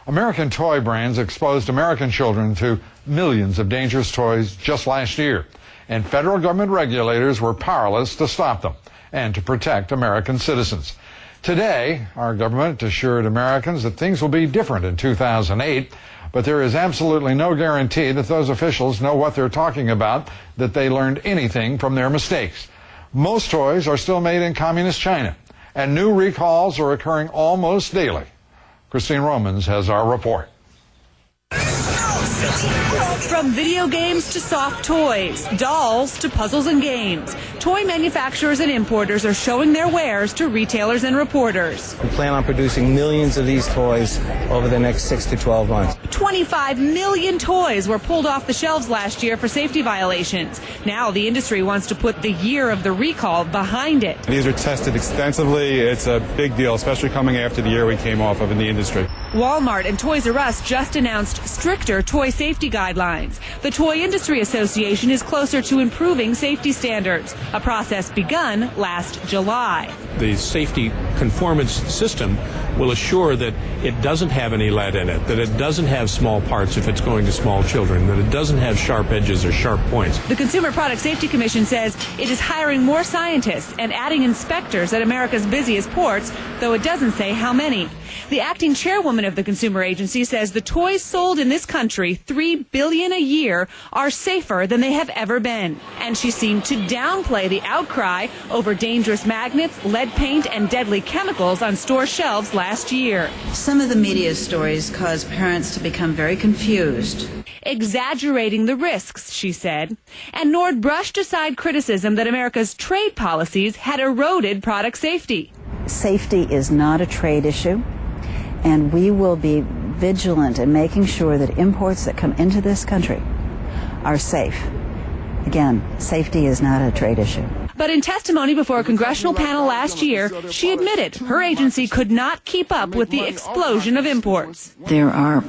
American toy brands exposed American children to millions of dangerous toys just last year, and federal government regulators were powerless to stop them and to protect American citizens. Today, our government assured Americans that things will be different in 2008, but there is absolutely no guarantee that those officials know what they're talking about, that they learned anything from their mistakes. Most toys are still made in communist China, and new recalls are occurring almost daily. Christine Romans has our report. From video games to soft toys, dolls to puzzles and games, toy manufacturers and importers are showing their wares to retailers and reporters. We plan on producing millions of these toys over the next 6 to 12 months. 25 million toys were pulled off the shelves last year for safety violations. Now the industry wants to put the year of the recall behind it. These are tested extensively. It's a big deal, especially coming after the year we came off of in the industry. Walmart and Toys R Us just announced stricter toy safety guidelines. The Toy Industry Association is closer to improving safety standards, a process begun last July. The safety conformance system will assure that it doesn't have any lead in it, that it doesn't have small parts if it's going to small children, that it doesn't have sharp edges or sharp points. The Consumer Product Safety Commission says it is hiring more scientists and adding inspectors at America's busiest ports, though it doesn't say how many. The acting chairwoman of the consumer agency says the toys sold in this country, $3 billion a year, are safer than they have ever been. And she seemed to downplay the outcry over dangerous magnets, lead paint, and deadly chemicals on store shelves last year. Some of the media stories cause parents to become very confused. Exaggerating the risks, she said. And Nord brushed aside criticism that America's trade policies had eroded product safety. Safety is not a trade issue, and we will be vigilant in making sure that imports that come into this country are safe. Again, safety is not a trade issue. But in testimony before a congressional panel last year, she admitted her agency could not keep up with the explosion of imports. There are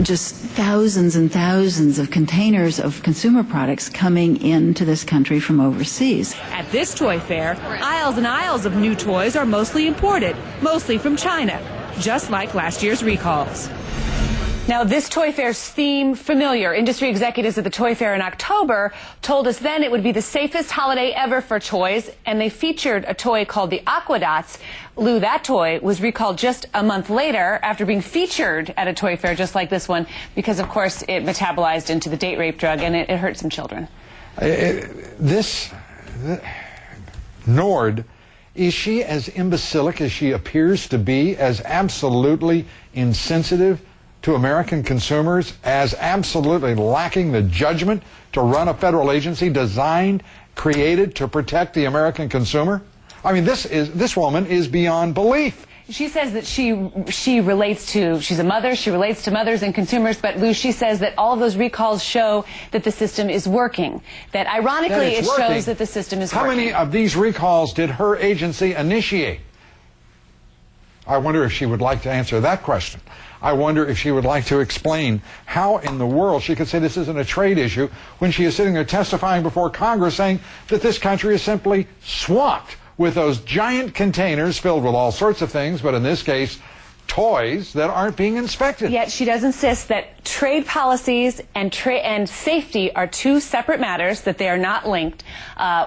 just thousands and thousands of containers of consumer products coming into this country from overseas. At this toy fair, aisles and aisles of new toys are mostly imported, mostly from China, just like last year's recalls. Now, this toy fair's theme, familiar. Industry executives at the toy fair in October told us then it would be the safest holiday ever for toys, and they featured a toy called the Aquadots. Lou, that toy was recalled just a month later after being featured at a toy fair just like this one because, of course, it metabolized into the date rape drug, and it hurt some children. Nord, is she as imbecilic as she appears to be, as absolutely insensitive to American consumers, as absolutely lacking the judgment to run a federal agency designed, created to protect the American consumer? I mean, this woman is beyond belief. She says that she relates to, she's a mother, she relates to mothers and consumers, but Lou, she says that all of those recalls show that the system is working, that ironically it shows that the system is working. How many of these recalls did her agency initiate? I wonder if she would like to answer that question. I wonder if she would like to explain how in the world she could say this isn't a trade issue when she is sitting there testifying before Congress saying that this country is simply swamped with those giant containers filled with all sorts of things, but in this case, toys that aren't being inspected. Yet she does insist that trade policies and safety are two separate matters, that they are not linked,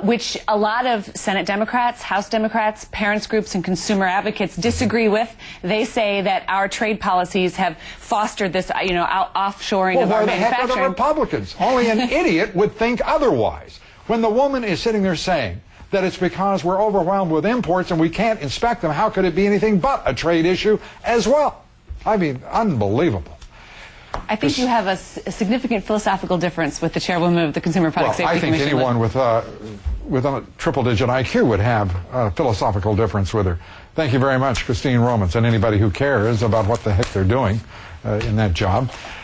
which a lot of Senate Democrats, House Democrats, parents groups, and consumer advocates disagree with. They say that our trade policies have fostered this, offshoring of our manufacturing. Well, why the heck are the Republicans? Only an idiot would think otherwise. When the woman is sitting there saying that it's because we're overwhelmed with imports and we can't inspect them, how could it be anything but a trade issue as well? I mean, unbelievable. I think you have a significant philosophical difference with the chairwoman of the Consumer Product Safety Commission. I think anyone with a triple-digit IQ would have a philosophical difference with her. Thank you very much, Christine Romans, and anybody who cares about what the heck they're doing in that job.